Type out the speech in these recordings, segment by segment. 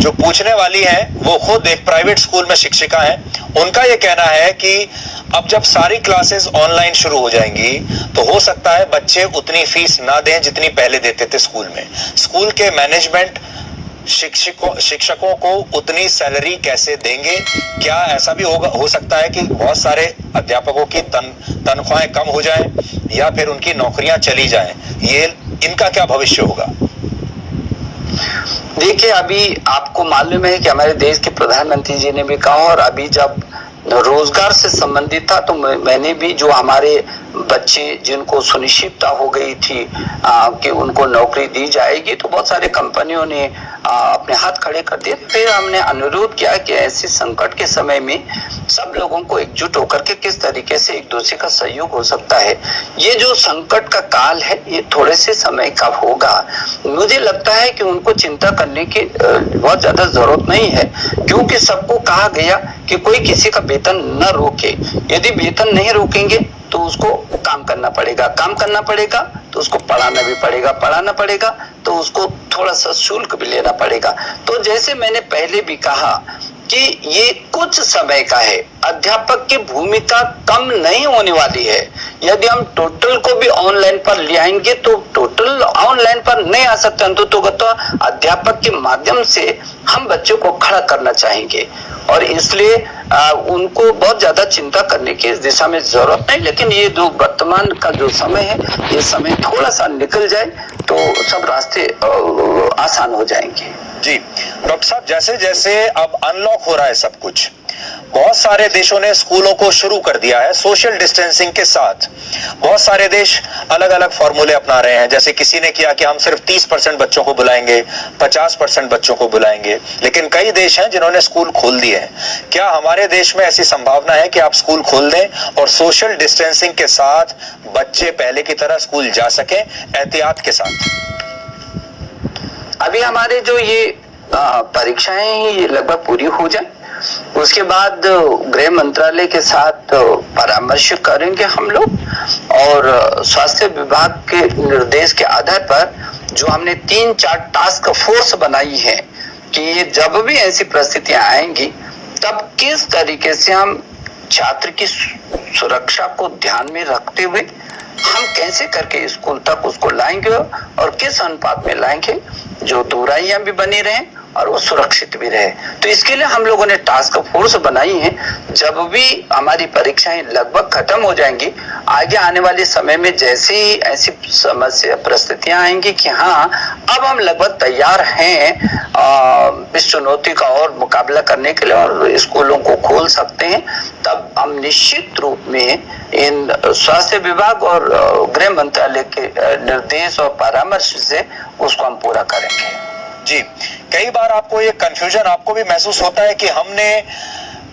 जो पूछने वाली हैं वो खुद एक प्राइवेट स्कूल में शिक्षिका हैं। उनका ये कहना है कि अब जब सारी क्लासेस ऑनलाइन शुरू हो जाएंगी तो हो सकता है बच्चे उतनी फीस ना दें जितनी पहले देते थे स्कूल में। स्कूल के मैनेजमेंट शिक्षकों को उतनी सैलरी कैसे देंगे? क्या ऐसा भी हो सकता है कि बहुत सारे अध्यापकों की तनख्वाहें कम हो जाएं या फिर उनकी नौकरियां चली जाएं? ये इनका क्या भविष्य होगा? देखिए, अभी आपको मालूम है कि हमारे देश के प्रधानमंत्री जी ने भी कहा, और अभी जब रोजगार से संबंधित था तो मैंने भी, जो हमारे बच्चे जिनको सुनिश्चितता हो गई थी कि उनको नौकरी दी जाएगी, तो बहुत सारे कंपनियों ने अपने हाथ खड़े कर दिए। फिर हमने अनुरोध किया कि ऐसे संकट के समय में सब लोगों को एकजुट होकर के किस तरीके से एक दूसरे का सहयोग हो सकता है। ये जो संकट का काल है ये थोड़े से समय का होगा। मुझे लगता है कि उनको चिंता करने की बहुत ज्यादा जरूरत नहीं है, क्योंकि सबको कहा गया कि कोई किसी का वेतन न रोके। यदि वेतन नहीं रोकेंगे तो उसको काम करना पड़ेगा, काम करना पड़ेगा तो उसको पढ़ाना भी पड़ेगा, पढ़ाना पड़ेगा तो उसको थोड़ा सा शुल्क भी लेना पड़ेगा। तो जैसे मैंने पहले भी कहा कि ये कुछ समय का है, अध्यापक की भूमिका कम नहीं होने वाली है। यदि हम टोटल को भी ऑनलाइन पर ले आएंगे तो टोटल ऑनलाइन पर नहीं आ सकते, अंततोगत अध्यापक के माध्यम से हम बच्चों को खड़ा करना चाहेंगे, और इसलिए उनको बहुत ज्यादा चिंता करने की इस दिशा में जरूरत नहीं। लेकिन ये जो वर्तमान का जो समय है, ये समय थोड़ा सा निकल जाए तो सब रास्ते आसान हो जाएंगे। जी डॉक्टर साहब, जैसे जैसे अब अनलॉक हो रहा है सब कुछ, बहुत सारे देशों ने स्कूलों को शुरू कर दिया है सोशल डिस्टेंसिंग के साथ। बहुत सारे देश अलग अलग फॉर्मूले अपना रहे हैं। जैसे किसी ने किया कि हम सिर्फ 30% बच्चों को बुलाएंगे, 50% बच्चों को बुलाएंगे, लेकिन कई देश हैं जिन्होंने स्कूल खोल दिए हैं। क्या हमारे देश में ऐसी संभावना है कि आप स्कूल खोल दें और सोशल डिस्टेंसिंग के साथ बच्चे पहले की तरह स्कूल जा सकें एहतियात के साथ? अभी हमारे जो ये परीक्षाएं हैं ये लगभग पूरी हो जाए, उसके बाद गृह मंत्रालय के साथ परामर्श करेंगे हम लोग, और स्वास्थ्य विभाग के निर्देश के आधार पर जो हमने 3-4 टास्क फोर्स बनाई है कि ये जब भी ऐसी परिस्थितियां आएंगी तब किस तरीके से हम छात्र की सुरक्षा को ध्यान में रखते हुए हम कैसे करके स्कूल तक उसको लाएंगे और किस अनुपात में लाएंगे जो दूरियां भी बनी रहें और वो सुरक्षित भी रहे। तो इसके लिए हम लोगों ने टास्क फोर्स बनाई है। जब भी हमारी परीक्षाएं लगभग खत्म हो जाएंगी, आगे आने वाले समय में जैसे ही ऐसी समस्या परिस्थितियां आएंगी कि हाँ अब हम लगभग तैयार हैं इस चुनौती का और मुकाबला करने के लिए और स्कूलों को खोल सकते हैं, तब हम निश्चित रूप में इन स्वास्थ्य विभाग और गृह मंत्रालय के निर्देश और परामर्श से उसको हम पूरा करेंगे। जी, कई बार आपको ये कंफ्यूजन आपको भी महसूस होता है कि हमने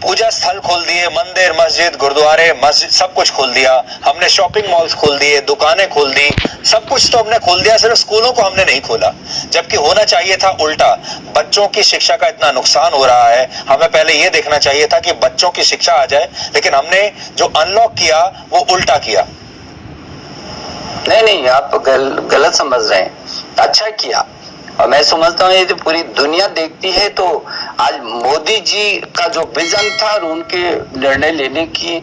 पूजा स्थल खोल दिए, मंदिर, मस्जिद, गुरुद्वारे, मस्जिद सब कुछ खोल दिया, हमने शॉपिंग मॉल्स खोल दिए, दुकानें खोल दी, सब कुछ तो हमने खोल दिया, सिर्फ स्कूलों को हमने नहीं खोला। जबकि होना चाहिए था उल्टा। बच्चों की शिक्षा का इतना नुकसान हो रहा है, हमें पहले ये देखना चाहिए था कि बच्चों की शिक्षा आ जाए, लेकिन हमने जो अनलॉक किया वो उल्टा किया। नहीं, आप गलत समझ रहे हैं। अच्छा किया, और मैं समझता हूँ ये जो पूरी दुनिया देखती है, तो आज मोदी जी का जो विजन था और उनके निर्णय लेने की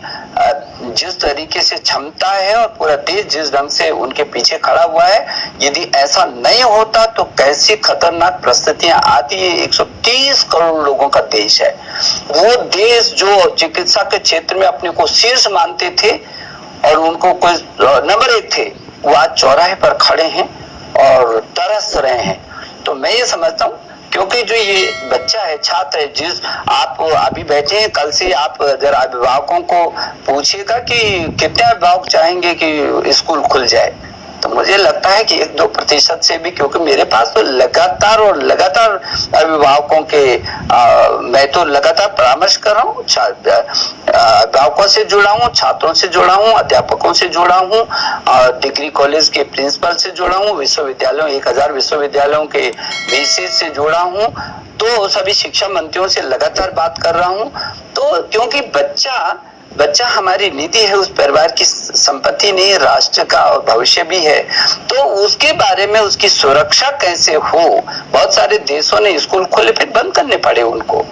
जिस तरीके से क्षमता है और पूरा देश जिस ढंग से उनके पीछे खड़ा हुआ है, यदि ऐसा नहीं होता तो कैसी खतरनाक परिस्थितियां आती है। 130 करोड़ लोगों का देश है, वो देश जो चिकित्सा के क्षेत्र में अपने को शीर्ष मानते थे और उनको कोई नंबर 1 थे, वो आज चौराहे पर खड़े हैं और तरस रहे हैं। तो मैं ये समझता हूँ, क्योंकि जो ये बच्चा है, छात्र है, जिस आप अभी बैठे हैं, कल से आप अगर अभिभावकों को पूछिएगा कि कितने अभिभावक चाहेंगे कि स्कूल खुल जाए, तो मुझे लगता है कि 1-2% से भी, क्योंकि मेरे पास तो लगातार अभिभावकों के मैं तो लगातार परामर्श कर रहा हूँ, अभिभावकों से जुड़ा हूँ, छात्रों से जुड़ा हूँ, अध्यापकों से जुड़ा हूँ, डिग्री कॉलेज के प्रिंसिपल से जुड़ा हूँ, विश्वविद्यालयों 1000 विश्वविद्यालयों के वीसी से जुड़ा हूँ, तो सभी शिक्षा मंत्रियों से लगातार बात कर रहा हूँ। तो क्योंकि बच्चा बच्चा हमारी निधि है, उस परिवार की संपत्ति नहीं, राष्ट्र का और भविष्य भी है। तो उसके बारे में उसकी सुरक्षा कैसे हो, बहुत सारे देशों ने स्कूल खोले फिर बंद करने पड़े उनको,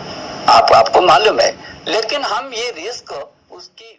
आपको मालूम है। लेकिन हम ये रिस्क उसकी